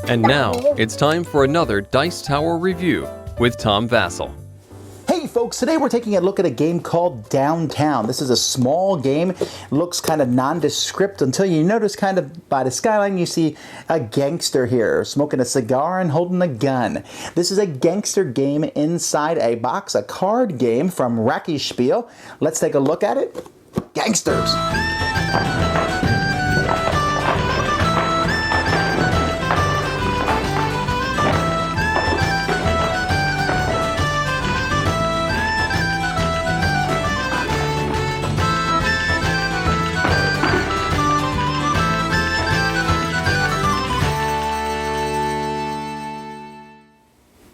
And now, it's time for another Dice Tower review with Tom Vasel. Hey folks, today we're taking a look at a game called Downtown. This is a small game, looks kind of nondescript until you notice kind of by the skyline you see a gangster here smoking a cigar and holding a gun. This is a gangster game inside a box, a card game from Racky Spiel. Let's take a look at it. Gangsters!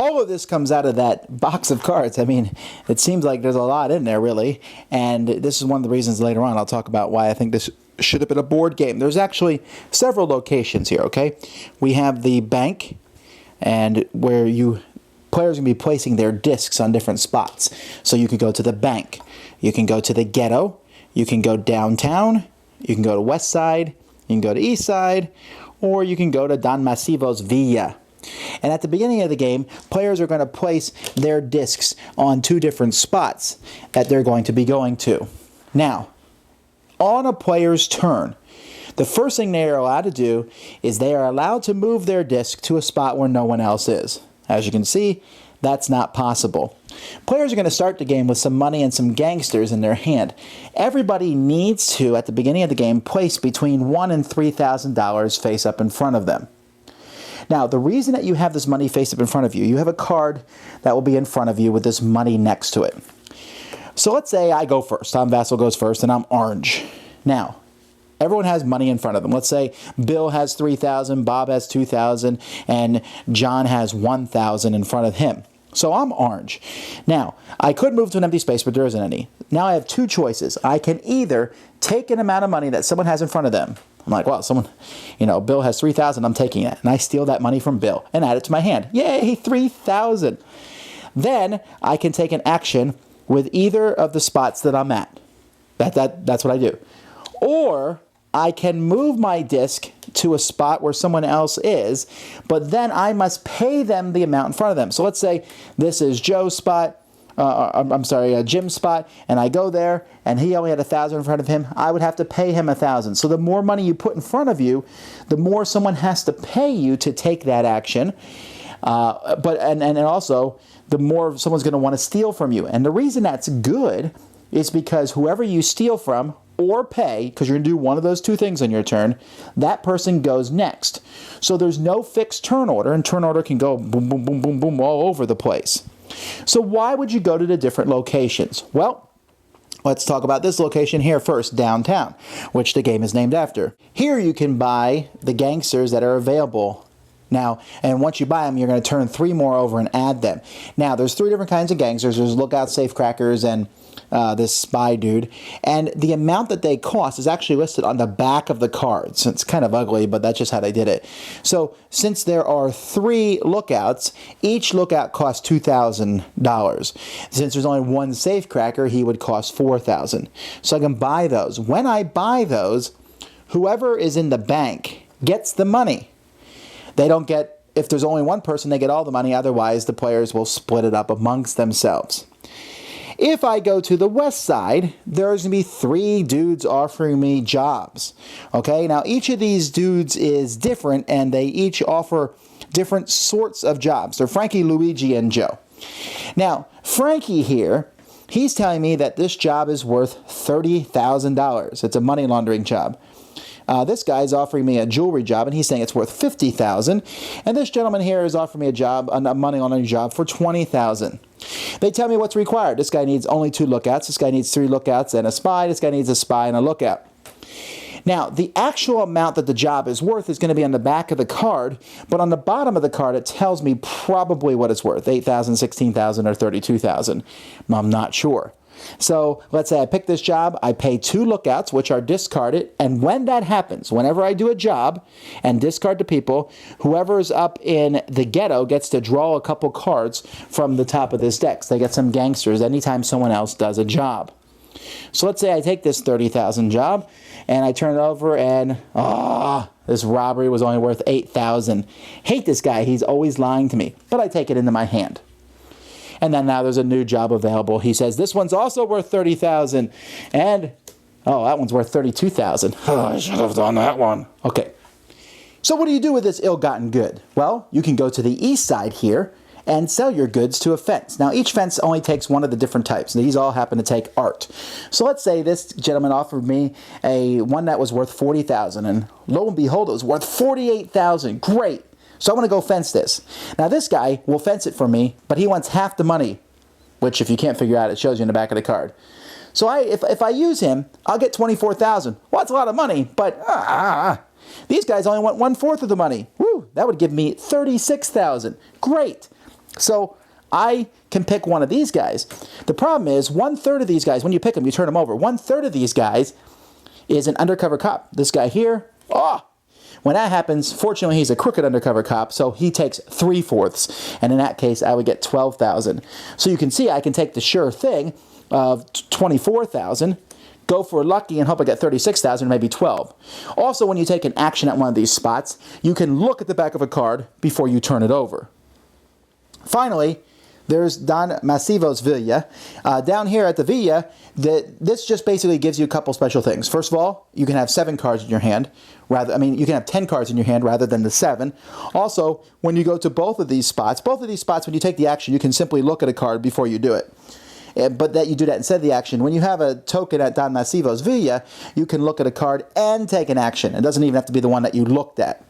All of this comes out of that box of cards. I mean, it seems like there's a lot in there, really. And this is one of the reasons later on I'll talk about why I think this should have been a board game. There's actually several locations here, okay? We have the bank, and where players are going to be placing their discs on different spots. So you could go to the bank. You can go to the ghetto. You can go downtown. You can go to West Side. You can go to East Side. Or you can go to Don Massivos Villa. And at the beginning of the game, players are going to place their discs on two different spots that they're going to be going to. Now, on a player's turn, the first thing they are allowed to do is they are allowed to move their disc to a spot where no one else is. As you can see, that's not possible. Players are going to start the game with some money and some gangsters in their hand. Everybody needs to, at the beginning of the game, place between $1,000 and $3,000 face up in front of them. Now, the reason that you have this money face up in front of you, you have a card that will be in front of you with this money next to it. So let's say I go first. Tom Vasel goes first, and I'm orange. Now, everyone has money in front of them. Let's say Bill has $3,000, Bob has $2,000, and John has $1,000 in front of him. So I'm orange. Now, I could move to an empty space, but there isn't any. Now I have two choices. I can either take an amount of money that someone has in front of them. I'm like, well, Bill has $3,000, I'm taking it. And I steal that money from Bill and add it to my hand. Yay, $3,000. Then I can take an action with either of the spots that I'm at. That's what I do. Or I can move my disc to a spot where someone else is, but then I must pay them the amount in front of them. So let's say this is Joe's spot. Jim's spot, and I go there, and he only had $1,000 in front of him. I would have to pay him $1,000. So the more money you put in front of you, the more someone has to pay you to take that action. And also, the more someone's going to want to steal from you. And the reason that's good is because whoever you steal from or pay, because you're going to do one of those two things on your turn, that person goes next. So there's no fixed turn order, and turn order can go boom, boom, boom, boom, boom all over the place. So why would you go to the different locations? Well, let's talk about this location here first, Downtown, which the game is named after. Here you can buy the gangsters that are available. Now, and once you buy them, you're going to turn 3 more over and add them. Now, there's 3 different kinds of gangsters. There's lookout, safecrackers, and this spy dude. And the amount that they cost is actually listed on the back of the cards. It's kind of ugly, but that's just how they did it. So, since there are 3 lookouts, each lookout costs $2,000. Since there's only one safecracker, he would cost $4,000. So I can buy those. When I buy those, whoever is in the bank gets the money. They don't get, if there's only one person, they get all the money. Otherwise, the players will split it up amongst themselves. If I go to the west side, there's going to be 3 dudes offering me jobs. Okay, now each of these dudes is different, and they each offer different sorts of jobs. They're Frankie, Luigi, and Joe. Now, Frankie here, he's telling me that this job is worth $30,000. It's a money laundering job. This guy's offering me a jewelry job, and he's saying it's worth $50,000. And this gentleman here is offering me a money laundering job for $20,000. They tell me what's required. This guy needs only 2 lookouts. This guy needs 3 lookouts and a spy. This guy needs a spy and a lookout. Now, the actual amount that the job is worth is going to be on the back of the card, but on the bottom of the card, it tells me probably what it's worth, $8,000, $16,000, or $32,000. I'm not sure. So let's say I pick this job, I pay 2 lookouts, which are discarded, and when that happens, whenever I do a job and discard to people, whoever's up in the ghetto gets to draw a couple cards from the top of this deck. So they get some gangsters anytime someone else does a job. So let's say I take this 30,000 job and I turn it over and, this robbery was only worth 8,000. Hate this guy. He's always lying to me. But I take it into my hand. And then now there's a new job available. He says, this one's also worth 30,000. And, that one's worth 32,000. I should have done that one. Okay. So what do you do with this ill-gotten good? Well, you can go to the east side here and sell your goods to a fence. Now, each fence only takes one of the different types. These all happen to take art. So let's say this gentleman offered me one that was worth 40,000, and lo and behold, it was worth 48,000. Great. So I'm going to go fence this. Now, this guy will fence it for me, but he wants half the money, which if you can't figure out, it shows you in the back of the card. So if I use him, I'll get 24,000. Well, that's a lot of money, but these guys only want 1/4 of the money. Woo, that would give me 36,000. Great. So I can pick one of these guys. The problem is 1/3 of these guys, when you pick them, you turn them over. 1/3 of these guys is an undercover cop. This guy here, when that happens, fortunately, he's a crooked undercover cop, so he takes 3/4. And in that case, I would get 12,000. So you can see I can take the sure thing of 24,000, go for lucky and hope I get 36,000, maybe 12. Also, when you take an action at one of these spots, you can look at the back of a card before you turn it over. Finally, there's Don Masivo's Villa. Down here at the Villa, this just basically gives you a couple special things. First of all, you can have 7 cards in your hand. You can have 10 cards in your hand rather than the 7. Also, when you go to both of these spots, when you take the action, you can simply look at a card before you do it. But that you do that instead of the action. When you have a token at Don Masivo's Villa, you can look at a card and take an action. It doesn't even have to be the one that you looked at.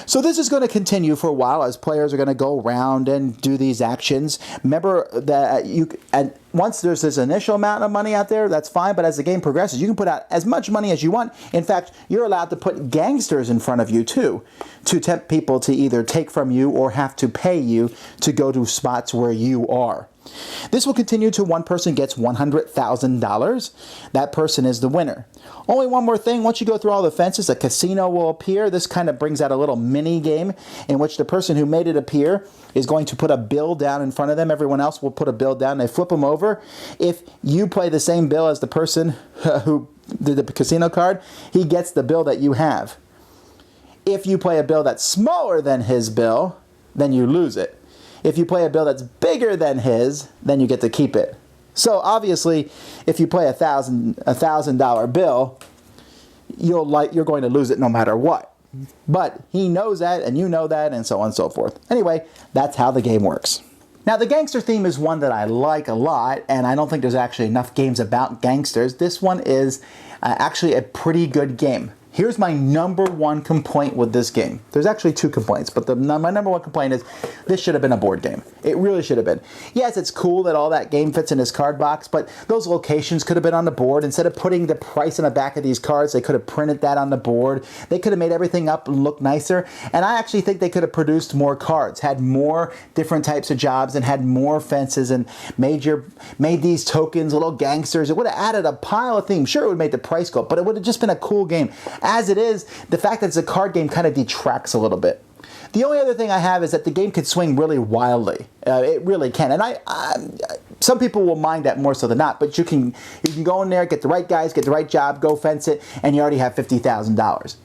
So this is going to continue for a while as players are going to go around and do these actions. Remember that once there's this initial amount of money out there, that's fine. But as the game progresses, you can put out as much money as you want. In fact, you're allowed to put gangsters in front of you too, to tempt people to either take from you or have to pay you to go to spots where you are. This will continue till one person gets $100,000. That person is the winner. Only one more thing. Once you go through all the fences, a casino will appear. This kind of brings out a little mini game in which the person who made it appear is going to put a bill down in front of them. Everyone else will put a bill down. They flip them over. If you play the same bill as the person who did the casino card, he gets the bill that you have. If you play a bill that's smaller than his bill, then you lose it. If you play a bill that's bigger than his, then you get to keep it. So obviously, if you play a $1,000 bill, you're going to lose it no matter what. But he knows that, and you know that, and so on and so forth. Anyway, that's how the game works. Now, the gangster theme is one that I like a lot, and I don't think there's actually enough games about gangsters. This one is actually a pretty good game. Here's my number one complaint with this game. There's actually 2 complaints, but my number one complaint is this should have been a board game. It really should have been. Yes, it's cool that all that game fits in this card box, but those locations could have been on the board. Instead of putting the price on the back of these cards, they could have printed that on the board. They could have made everything up and look nicer. And I actually think they could have produced more cards, had more different types of jobs, and had more fences, and made these tokens little gangsters. It would have added a pile of themes. Sure, it would have made the price go up, but it would have just been a cool game. As it is, the fact that it's a card game kind of detracts a little bit. The only other thing I have is that the game could swing really wildly. It really can. And some people will mind that more so than not, but you can go in there, get the right guys, get the right job, go fence it, and you already have $50,000.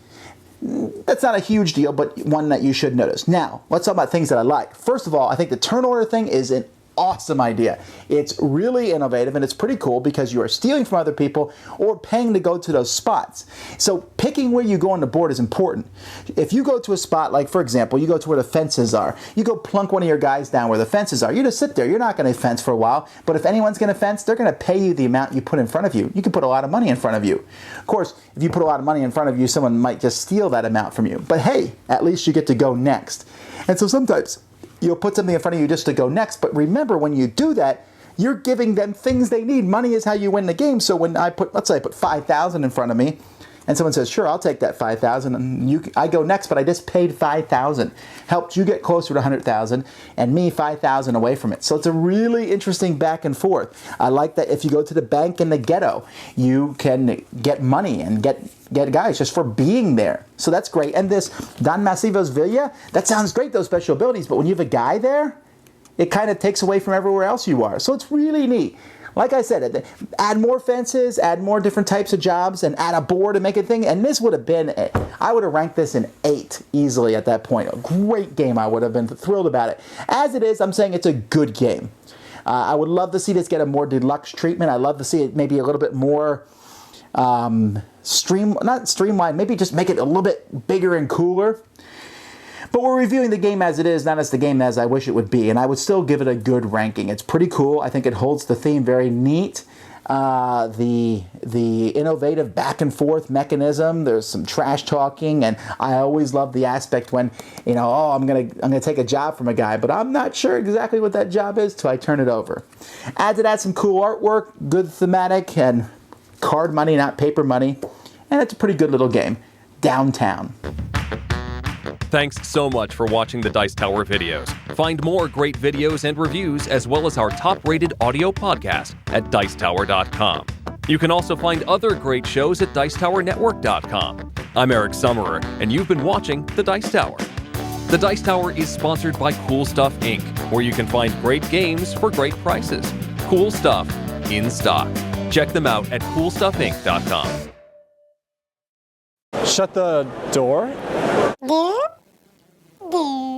That's not a huge deal, but one that you should notice. Now, let's talk about things that I like. First of all, I think the turn order thing is an awesome idea. It's really innovative, and it's pretty cool because you are stealing from other people or paying to go to those spots. So picking where you go on the board is important. If you go to a spot, like for example, you go to where the fences are, you go plunk one of your guys down where the fences are. You just sit there. You're not going to fence for a while, but if anyone's going to fence, they're going to pay you the amount you put in front of you. You can put a lot of money in front of you. Of course, if you put a lot of money in front of you, someone might just steal that amount from you. But hey, at least you get to go next. And so sometimes you'll put something in front of you just to go next, but remember, when you do that, you're giving them things they need. Money is how you win the game. So when let's say I put 5,000 in front of me, and someone says, sure, I'll take that 5,000, and I go next, but I just paid 5,000. Helped you get closer to 100,000, and me 5,000 away from it. So it's a really interesting back and forth. I like that if you go to the bank in the ghetto, you can get money and get guys just for being there. So that's great. And this Don Masivo's Villa, that sounds great, those special abilities, but when you have a guy there, it kind of takes away from everywhere else you are. So it's really neat. Like I said, add more fences, add more different types of jobs, and add a board and make a thing. And this would have been, I would have ranked this an 8 easily at that point. A great game. I would have been thrilled about it. As it is, I'm saying it's a good game. I would love to see this get a more deluxe treatment. I'd love to see it maybe a little bit more not streamlined, maybe just make it a little bit bigger and cooler. But we're reviewing the game as it is, not as the game as I wish it would be. And I would still give it a good ranking. It's pretty cool. I think it holds the theme very neat. The innovative back and forth mechanism. There's some trash talking, and I always love the aspect when, I'm gonna take a job from a guy, but I'm not sure exactly what that job is till I turn it over. Add to that some cool artwork, good thematic, and card money, not paper money, and it's a pretty good little game. Downtown. Thanks so much for watching the Dice Tower videos. Find more great videos and reviews, as well as our top-rated audio podcast at Dicetower.com. You can also find other great shows at Dicetowernetwork.com. I'm Eric Summerer, and you've been watching The Dice Tower. The Dice Tower is sponsored by Cool Stuff Inc., where you can find great games for great prices. Cool stuff in stock. Check them out at CoolStuffInc.com. Shut the door? There.